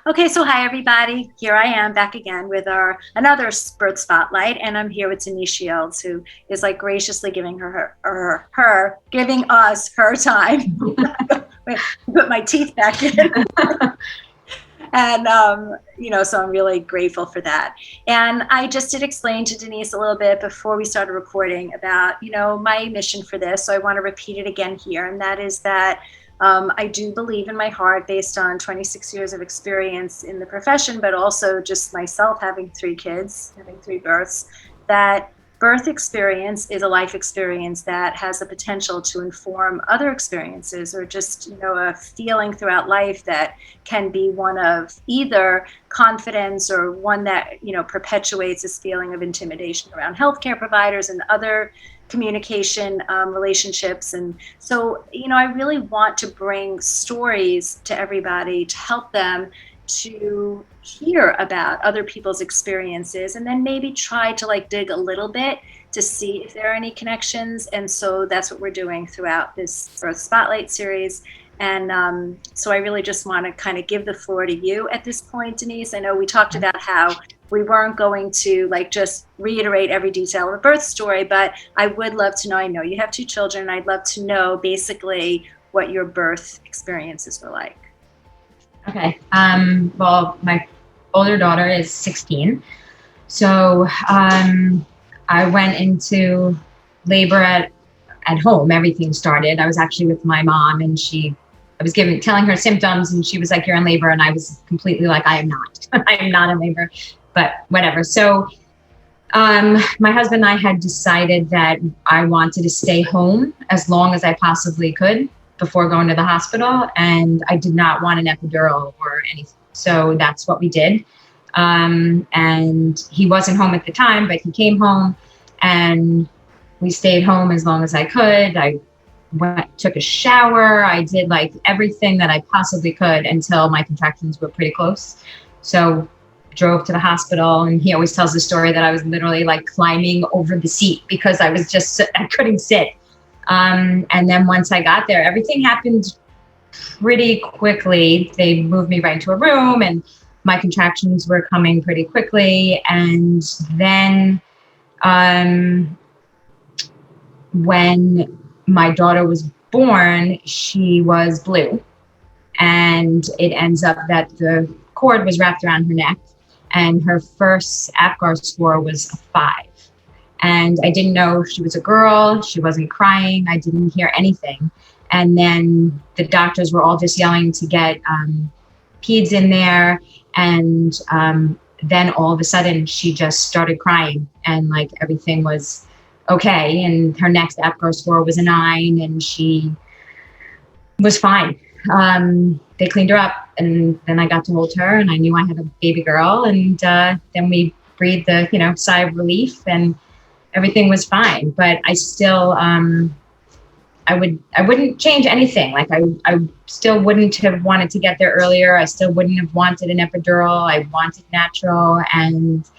Okay, so hi everybody. Here I am back again with our another birth spotlight, and I'm here with Denise Shields, who is like graciously giving her giving us her time. Wait, put my teeth back in, and so I'm really grateful for that. And I just did explain to Denise a little bit before we started recording about my mission for this. So I want to repeat it again here, and that is that I do believe in my heart, based on 26 years of experience in the profession, but also just myself having three kids, having three births, that birth experience is a life experience that has the potential to inform other experiences, or just, a feeling throughout life that can be one of either confidence, or one that, perpetuates this feeling of intimidation around healthcare providers and other communication relationships. And so, I really want to bring stories to everybody to help them to hear about other people's experiences, and then maybe try to like dig a little bit to see if there are any connections. And so that's what we're doing throughout this Birth Spotlight series. And so I really just want to kind of give the floor to you at this point, Denise. I know we talked about how we weren't going to like just reiterate every detail of a birth story, but I would love to know, I know you have two children, and I'd love to know basically what your birth experiences were like. Okay. Well, my older daughter is 16. So I went into labor at home. Everything started. I was actually with my mom, and I was telling her symptoms, and she was like, "You're in labor." And I was completely like, "I am not. I am not in labor," but whatever. So my husband and I had decided that I wanted to stay home as long as I possibly could before going to the hospital, and I did not want an epidural or anything. So that's what we did. And he wasn't home at the time, but he came home, and we stayed home as long as I could. I took a shower. I did like everything that I possibly could until my contractions were pretty close. So drove to the hospital, and he always tells the story that I was literally like climbing over the seat because I couldn't sit. And then once I got there, everything happened pretty quickly. They moved me right into a room, and my contractions were coming pretty quickly. And then when my daughter was born, she was blue. And it ends up that the cord was wrapped around her neck, and her first APGAR score was a 5. And I didn't know if she was a girl. She wasn't crying. I didn't hear anything. And then the doctors were all just yelling to get peds in there. And then all of a sudden, she just started crying, and like everything was okay. And her next APGAR score was a 9, and she was fine. They cleaned her up, and then I got to hold her, and I knew I had a baby girl. And then we breathed the sigh of relief, and everything was fine. But I still, I wouldn't change anything. Like I still wouldn't have wanted to get there earlier. I still wouldn't have wanted an epidural. I wanted natural. And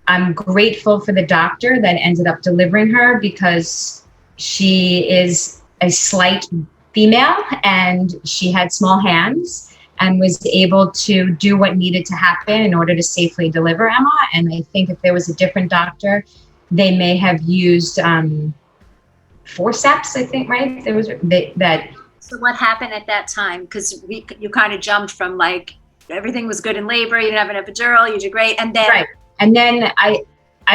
I'm grateful for the doctor that ended up delivering her, because she is a slight female, and she had small hands, and was able to do what needed to happen in order to safely deliver Emma. And I think if there was a different doctor, they may have used forceps, I think, right? That. So what happened at that time? Because you kind of jumped from like everything was good in labor, you didn't have an epidural, you did great, and then Right. And then I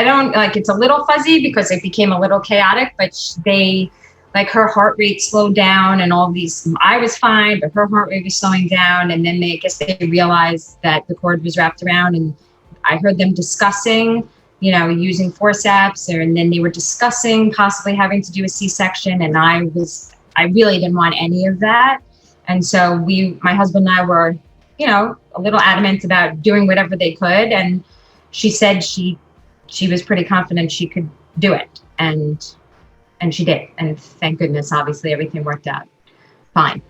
don't like, it's a little fuzzy because it became a little chaotic, but her heart rate slowed down, and all these, I was fine, but her heart rate was slowing down. And then I guess they realized that the cord was wrapped around, and I heard them discussing, using forceps, and then they were discussing possibly having to do a C-section. And I really didn't want any of that. And so my husband and I were, a little adamant about doing whatever they could. And she said she was pretty confident she could do it. And she did. And thank goodness, obviously everything worked out fine.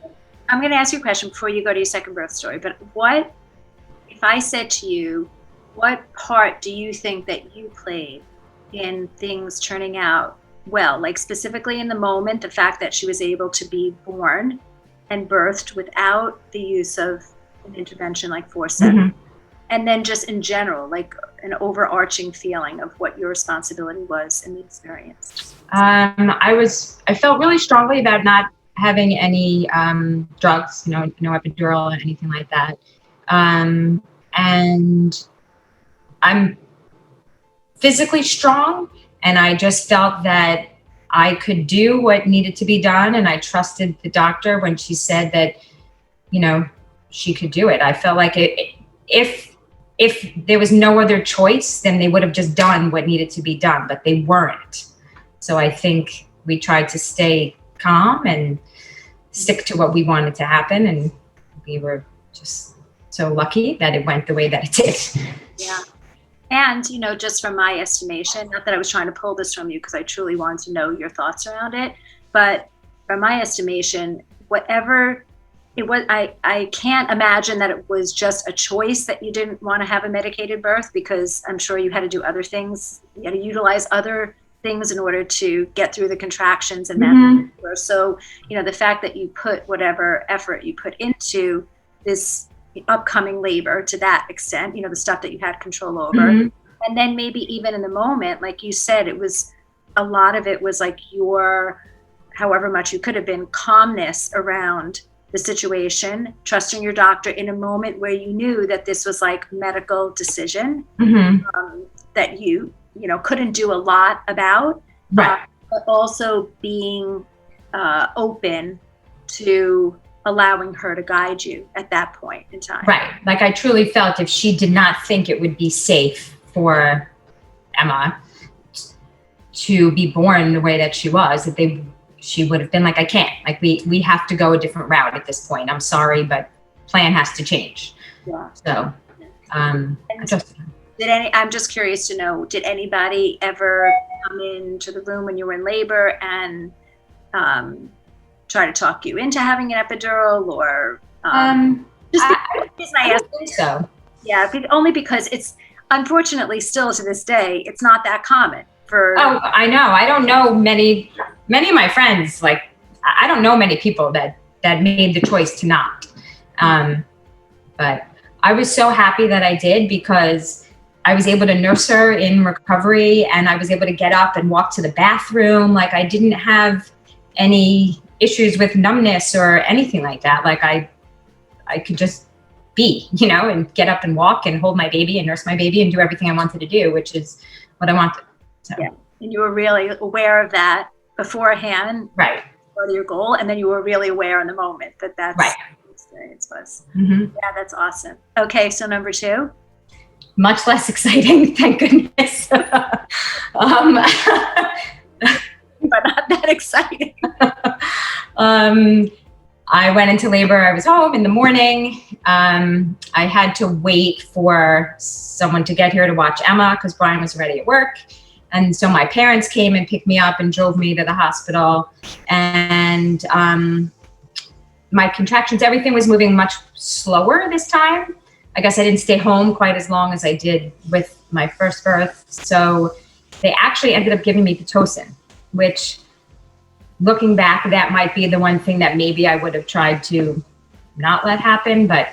I'm going to ask you a question before you go to your second birth story, but if I said to you, what part do you think that you played in things turning out well? Like specifically in the moment, the fact that she was able to be born and birthed without the use of an intervention like forceps. Mm-hmm. And then just in general, like an overarching feeling of what your responsibility was in the experience. I felt really strongly about not having any drugs, no epidural or anything like that. And I'm physically strong, and I just felt that I could do what needed to be done, and I trusted the doctor when she said that, she could do it. I felt like if there was no other choice, then they would have just done what needed to be done, but they weren't. So I think we tried to stay calm and stick to what we wanted to happen, and we were just so lucky that it went the way that it did. Yeah. And, just from my estimation, not that I was trying to pull this from you because I truly wanted to know your thoughts around it, but from my estimation, whatever it was, I can't imagine that it was just a choice that you didn't want to have a medicated birth, because I'm sure you had to do other things. You had to utilize other things in order to get through the contractions and that. So, the fact that you put whatever effort you put into this upcoming labor to that extent, the stuff that you had control over. And then maybe even in the moment, like you said, a lot of it was like your, however much you could have been, calmness around the situation, trusting your doctor in a moment where you knew that this was like medical decision that you couldn't do a lot about, right. But also being open to allowing her to guide you at that point in time. Right. Like I truly felt if she did not think it would be safe for Emma to be born the way that she was, that she would have been like, I can't, like we have to go a different route at this point. I'm sorry, but plan has to change. Yeah. So, I'm just curious to know, did anybody ever come into the room when you were in labor and try to talk you into having an epidural, or I think so. Yeah, only because it's unfortunately still to this day, it's not that common for. Oh, I know. I don't know many of my friends. Like, I don't know many people that made the choice to not. But I was so happy that I did, because I was able to nurse her in recovery, and I was able to get up and walk to the bathroom. Like, I didn't have any issues with numbness or anything like that. Like I could just be, and get up and walk and hold my baby and nurse my baby and do everything I wanted to do, which is what I wanted. So. Yeah. And you were really aware of that beforehand. Right. For your goal. And then you were really aware in the moment that that's right. what the experience was. Yeah, that's awesome. Okay. So number 2. Much less exciting, thank goodness. But not that exciting. I went into labor. I was home in the morning. I had to wait for someone to get here to watch Emma because Brian was already at work. And so my parents came and picked me up and drove me to the hospital. And my contractions, everything was moving much slower this time. I guess I didn't stay home quite as long as I did with my first birth. So they actually ended up giving me Pitocin, which, looking back, that might be the one thing that maybe I would have tried to not let happen. But,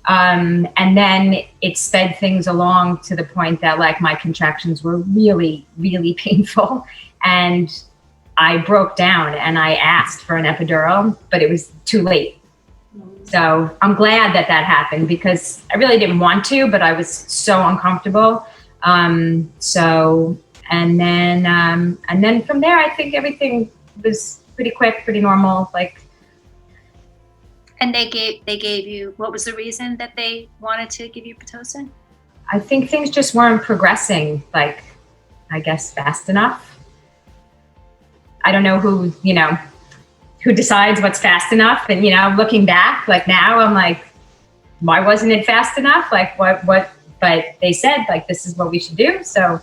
and then it sped things along to the point that like my contractions were really, really painful. And I broke down and I asked for an epidural, but it was too late. So I'm glad that happened, because I really didn't want to, but I was so uncomfortable. And then from there, I think everything was pretty quick, pretty normal. Like, and they gave you, what was the reason that they wanted to give you Pitocin? I think things just weren't progressing, like, I guess, fast enough. I don't know who decides what's fast enough. And, looking back, like now I'm like, why wasn't it fast enough? Like what, but they said like, this is what we should do. So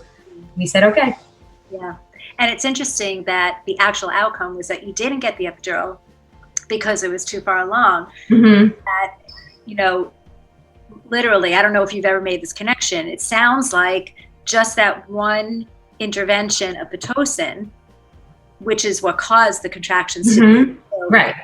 we said, okay. Yeah. And it's interesting that the actual outcome was that you didn't get the epidural because it was too far along. That, literally, I don't know if you've ever made this connection. It sounds like just that one intervention of Pitocin, which is what caused the contractions to be so right.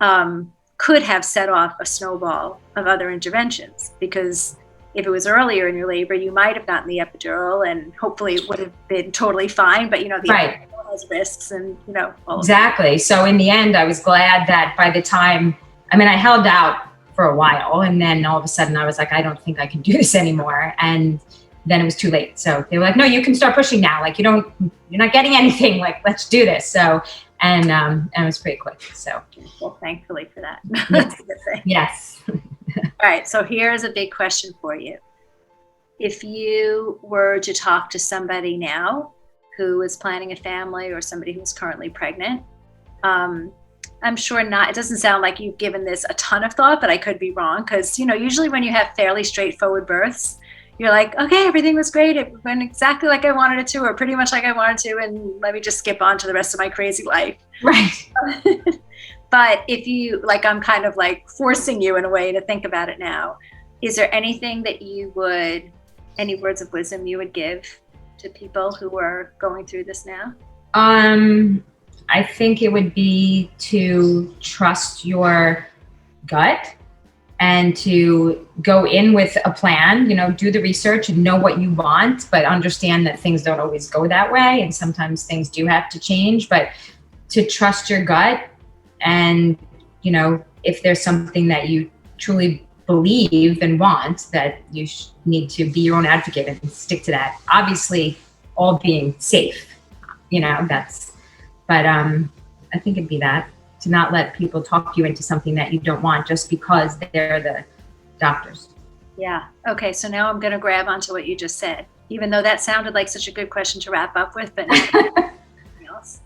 long, could have set off a snowball of other interventions, because if it was earlier in your labor, you might have gotten the epidural and hopefully it would have been totally fine. But, the epidural has risks and, all exactly. So in the end, I was glad that by the time, I held out for a while, and then all of a sudden I was like, I don't think I can do this anymore. And then it was too late. So they were like, no, you can start pushing now. Like, you're not getting anything. Like, let's do this. So, and it was pretty quick. So, well, thankfully for that. Yes. Yes. All right. So here's a big question for you. If you were to talk to somebody now who is planning a family, or somebody who's currently pregnant, I'm sure it doesn't sound like you've given this a ton of thought, but I could be wrong. Because, usually when you have fairly straightforward births, you're like, okay, everything was great. It went exactly like I wanted it to, or pretty much like I wanted to. And let me just skip on to the rest of my crazy life. Right. But if you, I'm kind of like forcing you in a way to think about it now, is there anything that any words of wisdom you would give to people who are going through this now? I think it would be to trust your gut and to go in with a plan, do the research and know what you want, but understand that things don't always go that way. And sometimes things do have to change, but to trust your gut. And, if there's something that you truly believe and want, that you need to be your own advocate and stick to that. Obviously, all being safe, but I think it'd be that, to not let people talk you into something that you don't want just because they're the doctors. Yeah. Okay. So now I'm going to grab onto what you just said, even though that sounded like such a good question to wrap up with, but nothing else.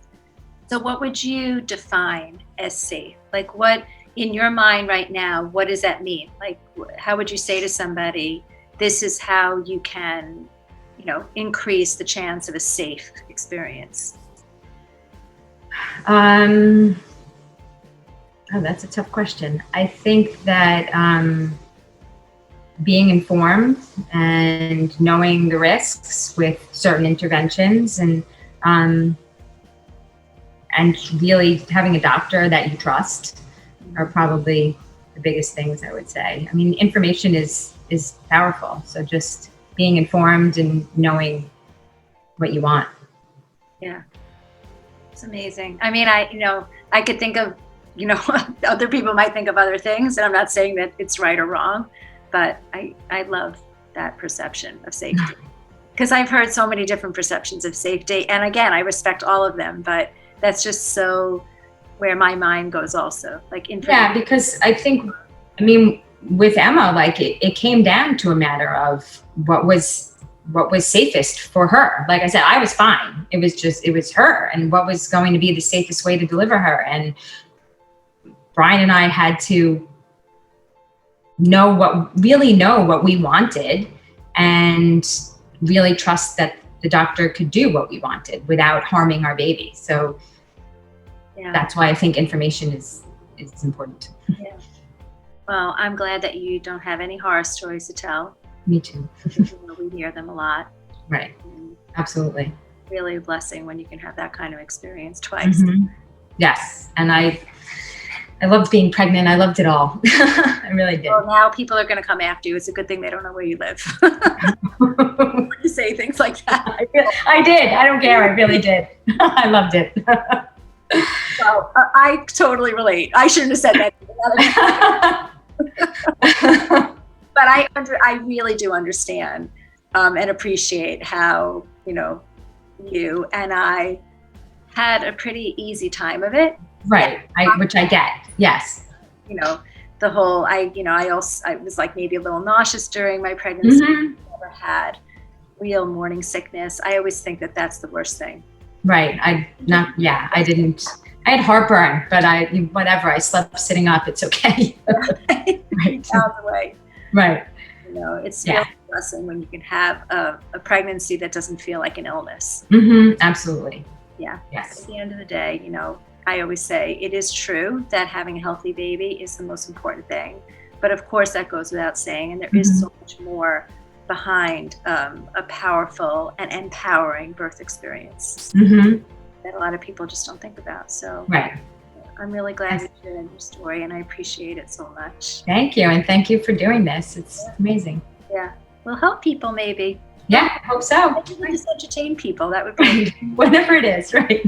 So what would you define as safe? Like, what in your mind right now, what does that mean? Like, how would you say to somebody, this is how you can, increase the chance of a safe experience? Oh, that's a tough question. I think that being informed and knowing the risks with certain interventions, and really having a doctor that you trust, are probably the biggest things I would say. Information is powerful. So just being informed and knowing what you want. Yeah. It's amazing. I could think of, other people might think of other things, and I'm not saying that it's right or wrong, but I love that perception of safety, because I've heard so many different perceptions of safety. And again, I respect all of them, but that's just so where my mind goes also. Yeah, because I think, with Emma, it came down to a matter of what was safest for her. Like I said, I was fine. It was her, and what was going to be the safest way to deliver her. And Brian and I had to know what we wanted, and really trust that the doctor could do what we wanted without harming our baby. So that's why I think information is important. Yeah. Well, I'm glad that you don't have any horror stories to tell. Me too. We hear them a lot. Right. Absolutely. Really a blessing when you can have that kind of experience twice. Mm-hmm. Yes. And I loved being pregnant. I loved it all. I really did. Well, now people are going to come after you. It's a good thing they don't know where you live. You say things like that. I did. I don't care. I really did. I loved it. Well, I totally relate. I shouldn't have said that. But I really do understand and appreciate how, you and I had a pretty easy time of it. Right. Which I get. Yes. The whole, I was like maybe a little nauseous during my pregnancy. Mm-hmm. I never had real morning sickness. I always think that that's the worst thing. Right. I didn't. I had heartburn, but whatever. I slept sitting up. It's okay. Right. Out the way. Right. It's really a blessing when you can have a pregnancy that doesn't feel like an illness. Mm-hmm. Absolutely. Yeah. Yes. At the end of the day, I always say it is true that having a healthy baby is the most important thing. But of course, that goes without saying. And there is so much more behind a powerful and empowering birth experience that a lot of people just don't think about. So right. I'm really glad Yes. you shared your story, and I appreciate it so much. Thank you. And thank you for doing this. It's amazing. Yeah. We'll help people maybe. Yeah, I hope so. Maybe we'll just entertain people. That would be Right. Whatever it is, right?